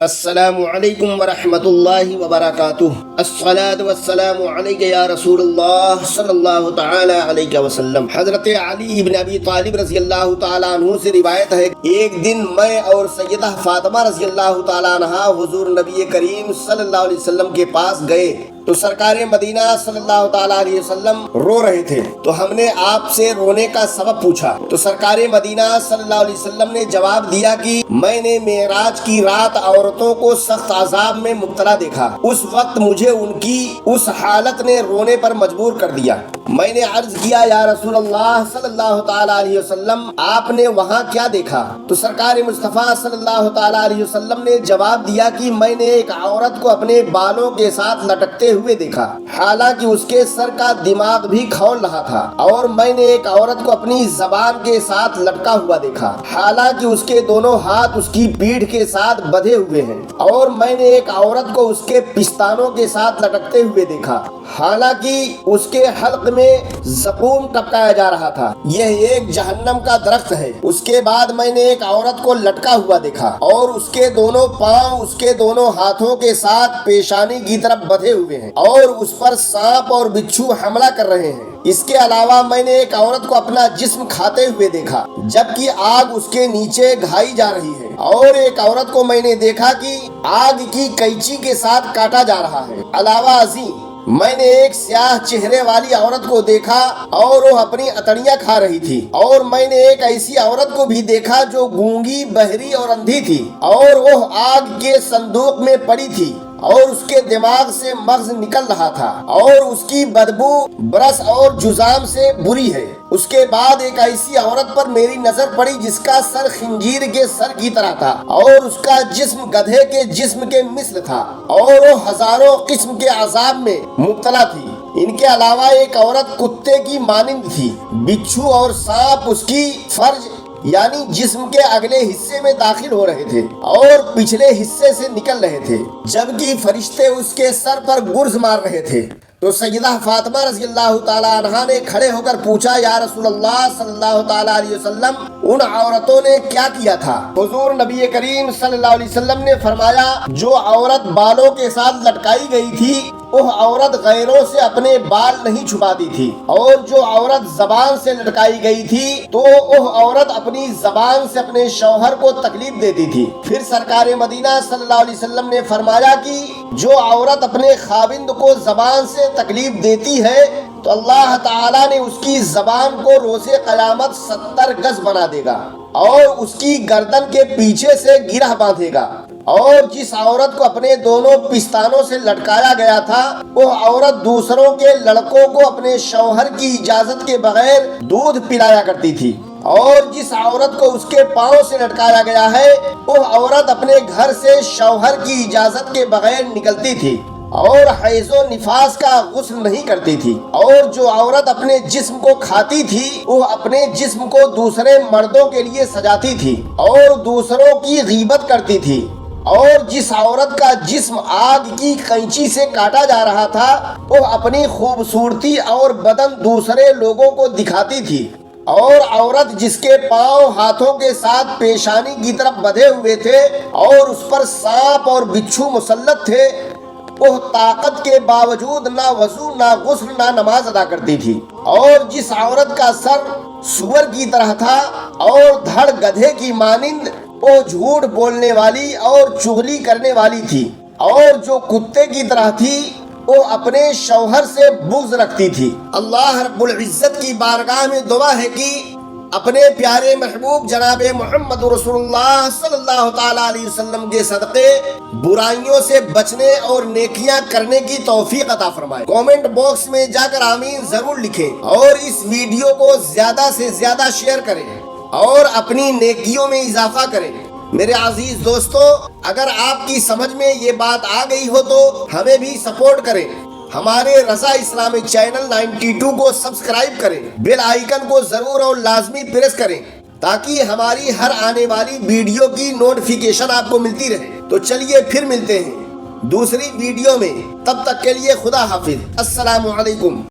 السلام علیکم ورحمۃ اللہ وبرکاتہ۔ الصلاۃ والسلام علیک یا رسول اللہ صلی اللہ تعالی علیہ وسلم۔ حضرت علی بن ابی طالب رضی اللہ تعالی عنہ سے روایت ہے، ایک دن میں اور سیدہ فاطمہ رضی اللہ تعالی عنہا حضور نبی کریم صلی اللہ علیہ وسلم کے پاس گئے تو سرکار مدینہ صلی اللہ تعالیٰ علیہ وسلم رو رہے تھے، تو ہم نے آپ سے رونے کا سبب پوچھا تو سرکار مدینہ صلی اللہ علیہ وسلم نے جواب دیا کہ میں نے معراج کی رات عورتوں کو سخت عذاب میں مبتلا دیکھا، اس وقت مجھے ان کی اس حالت نے رونے پر مجبور کر دیا۔ میں نے عرض کیا، یا رسول اللہ صلی اللہ تعالیٰ علیہ وسلم، آپ نے وہاں کیا دیکھا؟ تو سرکار مصطفیٰ صلی اللہ تعالیٰ علیہ وسلم نے جواب دیا کہ میں نے ایک عورت کو اپنے بالوں کے ساتھ لٹکتے ہوئے دیکھا، حالانکہ اس کے سر کا دماغ بھی کھول رہا تھا، اور میں نے ایک عورت کو اپنی زبان کے ساتھ لٹکا ہوا دیکھا، حالانکہ اس کے دونوں ہاتھ اس کی پیٹھ کے ساتھ بندھے ہوئے ہیں، اور میں نے ایک عورت کو اس کے پستانوں کے ساتھ لٹکتے ہوئے دیکھا، حالانکہ اس کے حلق میں زقوم ٹپکایا جا رہا تھا، یہ ایک جہنم کا درخت ہے۔ اس کے بعد میں نے ایک عورت کو لٹکا ہوا دیکھا، اور اس کے دونوں پاؤں اس کے دونوں ہاتھوں کے ساتھ پیشانی کی طرف بندھے ہوئے ہیں، اور اس پر سانپ اور بچھو حملہ کر رہے ہیں۔ اس کے علاوہ میں نے ایک عورت کو اپنا جسم کھاتے ہوئے دیکھا، جبکہ آگ اس کے نیچے گھائی جا رہی ہے، اور ایک عورت کو میں نے دیکھا کہ آگ کی قینچی کے ساتھ کاٹا جا رہا ہے۔ علاوہ ازیں میں نے ایک سیاہ چہرے والی عورت کو دیکھا، اور وہ اپنی اتڑیاں کھا رہی تھی، اور میں نے ایک ایسی عورت کو بھی دیکھا جو گونگی، بہری اور اندھی تھی، اور وہ آگ کے صندوق میں پڑی تھی، اور اس کے دماغ سے مغز نکل رہا تھا، اور اس کی بدبو برس اور جذام سے بری ہے۔ اس کے بعد ایک ایسی عورت پر میری نظر پڑی جس کا سر خنجیر کے سر کی طرح تھا، اور اس کا جسم گدھے کے جسم کے مثل تھا، اور وہ ہزاروں قسم کے عذاب میں مبتلا تھی۔ ان کے علاوہ ایک عورت کتے کی مانند تھی، بچھو اور سانپ اس کی فرج یعنی جسم کے اگلے حصے میں داخل ہو رہے تھے اور پچھلے حصے سے نکل رہے تھے، جبکہ فرشتے اس کے سر پر گرز مار رہے تھے۔ تو سیدہ فاطمہ رضی اللہ تعالیٰ عنہا نے کھڑے ہو کر پوچھا، یا رسول اللہ صلی اللہ تعالیٰ علیہ وسلم، ان عورتوں نے کیا کیا تھا؟ حضور نبی کریم صلی اللہ علیہ وسلم نے فرمایا، جو عورت بالوں کے ساتھ لٹکائی گئی تھی وہ عورت غیروں سے اپنے بال نہیں چھپاتی تھی، اور جو عورت زبان سے لٹکائی گئی تھی تو وہ عورت اپنی زبان سے اپنے شوہر کو تکلیف دیتی تھی۔ پھر سرکار مدینہ صلی اللہ علیہ وسلم نے فرمایا کہ جو عورت اپنے خاوند کو زبان سے تکلیف دیتی ہے تو اللہ تعالیٰ نے اس کی زبان کو روز قیامت 70 گز بنا دے گا، اور اس کی گردن کے پیچھے سے گرہ باندھے گا۔ اور جس عورت کو اپنے دونوں پستانوں سے لٹکایا گیا تھا وہ عورت دوسروں کے لڑکوں کو اپنے شوہر کی اجازت کے بغیر دودھ پلایا کرتی تھی، اور جس عورت کو اس کے پاؤں سے لٹکایا گیا ہے وہ عورت اپنے گھر سے شوہر کی اجازت کے بغیر نکلتی تھی، اور حیض و نفاس کا غسل نہیں کرتی تھی، اور جو عورت اپنے جسم کو کھاتی تھی وہ اپنے جسم کو دوسرے مردوں کے لیے سجاتی تھی اور دوسروں کی غیبت کرتی تھی، اور جس عورت کا جسم آگ کی قینچی سے کاٹا جا رہا تھا وہ اپنی خوبصورتی اور بدن دوسرے لوگوں کو دکھاتی تھی، اور عورت جس کے پاؤں ہاتھوں کے ساتھ پیشانی کی طرف بندھے ہوئے تھے اور اس پر سانپ اور بچھو مسلط تھے، وہ طاقت کے باوجود نہ وضو، نہ غسل، نہ نماز ادا کرتی تھی، اور جس عورت کا سر سور کی طرح تھا اور دھڑ گدھے کی مانند، وہ جھوٹ بولنے والی اور چغلی کرنے والی تھی، اور جو کتے کی طرح تھی وہ اپنے شوہر سے بغض رکھتی تھی۔ اللہ رب العزت کی بارگاہ میں دعا ہے کہ اپنے پیارے محبوب جناب محمد رسول اللہ صلی اللہ تعالیٰ علیہ وسلم کے صدقے برائیوں سے بچنے اور نیکیاں کرنے کی توفیق عطا فرمائے۔ کومنٹ باکس میں جا کر آمین ضرور لکھیں، اور اس ویڈیو کو زیادہ سے زیادہ شیئر کریں اور اپنی نیکیوں میں اضافہ کریں۔ میرے عزیز دوستو، اگر آپ کی سمجھ میں یہ بات آ گئی ہو تو ہمیں بھی سپورٹ کریں، ہمارے رضا اسلامک چینل 92 کو سبسکرائب کریں، بیل آئیکن کو ضرور اور لازمی پریس کریں تاکہ ہماری ہر آنے والی ویڈیو کی نوٹیفیکیشن آپ کو ملتی رہے۔ تو چلیے پھر ملتے ہیں دوسری ویڈیو میں، تب تک کے لیے خدا حافظ، السلام علیکم۔